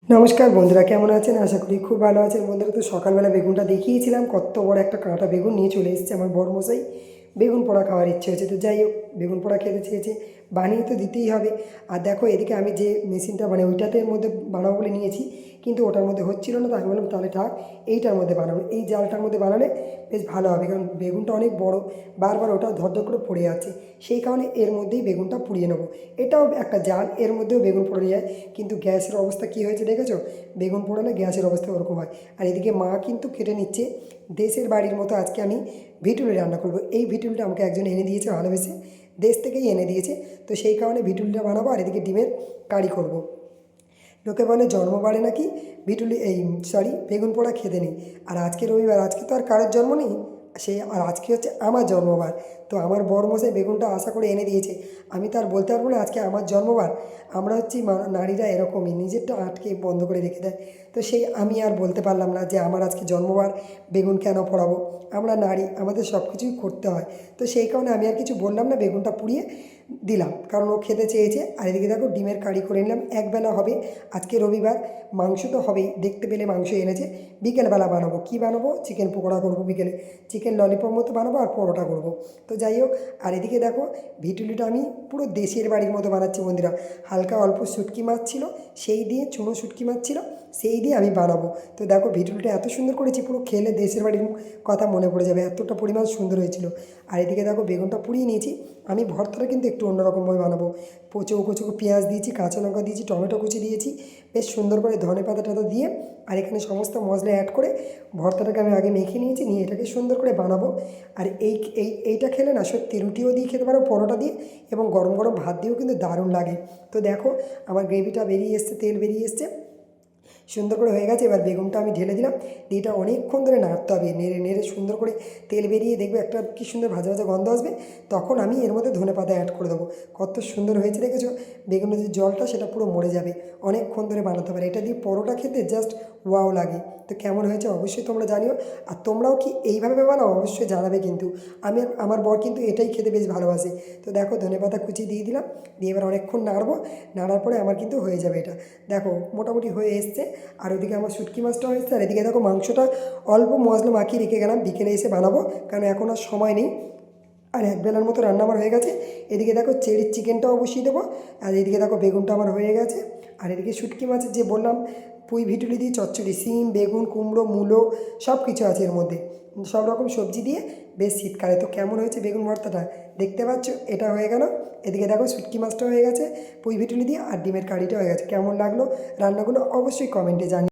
নমস্কার বন্ধুরা, কেমন আছেন? আশা করি খুব ভালো আছেন। বন্ধুরা, তো সকালবেলা বেগুনটা দেখিয়েছিলাম, কত বড় একটা কাঁটা বেগুন নিয়ে চলে এসেছে আমার বড়মশাই। বেগুন পোড়া খাওয়ার ইচ্ছে হয়েছে, তো যাই হোক, বেগুন পোড়া খেতে চেয়েছে, বানিয়ে তো দিতেই হবে। আর দেখো, এদিকে আমি যে মেশিনটা মানে ওইটাতে এর মধ্যে বানাবো বলে নিয়েছি, কিন্তু ওটার মধ্যে হচ্ছিল না, তো আমি বললাম তাহলে থাক, এইটার মধ্যে বানাবো। এই জালটার মধ্যে বানালে বেশ ভালো হবে, কারণ বেগুনটা অনেক বড়, বারবার ওটা ধরধর করে পড়ে যাচ্ছে। সেই কারণে এর মধ্যেই বেগুনটা পুড়িয়ে নেবো। এটাও একটা জাল, এর মধ্যেও বেগুন পড়ে যায়, কিন্তু গ্যাসের অবস্থা কী হয়েছে দেখেছো? বেগুন পোড়ালে গ্যাসের অবস্থা ওরকম হয়। আর এদিকে মা কিন্তু কেটে নিচ্ছে। দেশের বাড়ির মতো আজকে আমি ভিটুলি রান্না করব। এই ভিটুলিটা আমাকে একজন এনে দিয়েছে ভালোবেসে, দেশ থেকেই এনে দিয়েছে, তো সেই কারণে ভিটুলিটা বানাবো। আর এদিকে ডিমের কারি করব। লোকে বলে জন্মবারে নাকি ভিটুলি বেগুন পোড়া খেতে নেই। আর আজকে রবিবার, আজকে তো আর কারোর জন্ম নেই, আর আজকে হচ্ছে আমার জন্মবার। তো আমার বড়মশাই বেগুনটা আশা করে এনে দিয়েছে, আমি তো আর বলতে পারবো না আজকে আমার জন্মবার। আমরা হচ্ছি নারীরা এরকমই, নিজেরটা আটকে বন্ধ করে রেখে দেয়। তো সেই আমি আর বলতে পারলাম না যে আমার আজকে জন্মবার, বেগুন কেন পোড়াবো। আমরা নারী, আমাদের সব কিছুই করতে হয়। তো সেই কারণে আমি আর কিছু বললাম না, বেগুনটা পুড়িয়ে দিলাম, কারণ ও খেতে চেয়েছে। আর এদিকে দেখো, ডিমের কারি করে নিলাম, একবেলা হবে। আজকে রবিবার, মাংস তো হবেই, দেখতে পেলে মাংস এনেছে। বিকেলবেলা বানাবো, কী বানাবো? চিকেন পকোড়া করবো বিকেলে, চিকেন ললিপপ মতো বানাবো আর পরোটা করবো। তো যাই হোক, আর এদিকে দেখো, ভিটুলিটা আমি পুরো দেশের বাড়ির মতো বানাচ্ছি বন্ধুরা। হালকা অল্প শুটকি মাছ ছিল, সেই দিয়ে চুনো শুটকি মাছ ছিল, সেই দিয়ে আমি বানাবো। তো দেখো, ভিটুলিটা এত সুন্দর করেছি, পুরো খেলে দেশের বাড়ির কথা মনে পড়ে যাবে, এতটা পরিমাণ সুন্দর হয়েছিল। আর এদিকে দেখো, বেগুনটা পুড়িয়ে নিয়েছি। আমি ভর্তাটা কিন্তু একটু অন্যরকমভাবে বানাবো। চৌকো চৌকো পেঁয়াজ দিয়েছি, কাঁচা লঙ্কা দিয়েছি, টমেটো কুচি দিয়েছি, বেশ সুন্দর করে ধনে পাতা টাতা দিয়ে, আর এখানে সমস্ত মশলা অ্যাড করে ভর্তাটাকে আমি আগে মেখে নিয়েছি, নিয়ে এটাকে সুন্দর করে বানাবো। আর এইটা খেলে না সত্যি রুটিও দিয়ে খেতে পারো, পরোটা দিয়ে, এবং গরম গরম ভাত দিয়েও কিন্তু দারুণ লাগে। তো দেখো, আমার গ্রেভিটা বেরিয়ে এসছে, তেল বেরিয়ে এসছে, সুন্দর করে হয়ে গেছে। এবার বেগুনটা আমি ঢেলে দিলাম, দিয়ে এটা অনেকক্ষণ ধরে নাড়তে হবে, নেড়ে নেড়ে সুন্দর করে তেল বেরিয়ে দেখবে একটা কী সুন্দর ভাজা ভাজা গন্ধ আসবে। তখন আমি এর মধ্যে ধনে পাতা অ্যাড করে দেবো। কত সুন্দর হয়েছে দেখেছো? বেগুনের যে জলটা সেটা পুরো মরে যাবে, অনেকক্ষণ ধরে বানাতে পারে। এটা দিয়ে পরোটা খেতে জাস্ট ওয়াও লাগে। তো কেমন হয়েছে অবশ্যই তোমরা জানিও। আর তোমরাও কি এইভাবে বানাও? অবশ্যই জানাবে কিন্তু। আমার বর কিন্তু এটাই খেতে বেশ ভালোবাসে। তো দেখো, ধনেপাতা কুচি দিয়ে দিলাম, দিয়ে এবার অনেকক্ষণ নাড়বো। নাড়ার পরে আমার কিন্তু হয়ে যাবে এটা। দেখো, মোটামুটি হয়ে এসছে। আর ওদিকে আমার শুটকি মাছটা হয়েছে। আর এদিকে দেখো, মাংসটা অল্প মশলা মাখিয়ে রেখে গেলাম, বিকেলে এসে বানাবো, কারণ এখন আর সময় নেই। আর একবেলার মতো রান্না আমার হয়ে গেছে। এদিকে দেখো, চেরির চিকেনটাও বসিয়ে দেবো। আর এদিকে দেখো, বেগুনটা আমার হয়ে গেছে। আর এদিকে শুটকি মাছের যে বললাম, পুঁই ভিটুলি দিয়ে চচ্চড়ি, শিম, বেগুন, কুমড়ো, মূলো, সব কিছু আছে এর মধ্যে, সব রকম সবজি দিয়ে, বেশ শীতকালে। তো কেমন হয়েছে বেগুন ভর্তাটা দেখতে পাচ্ছ? এটা হয়ে গেল। এদিকে দেখো, শুটকি মাছটা হয়ে গেছে পুঁই ভিটুলি দিয়ে, আর ডিমের কারিটা হয়ে গেছে। কেমন লাগলো রান্নাগুলো অবশ্যই কমেন্টে জানিও।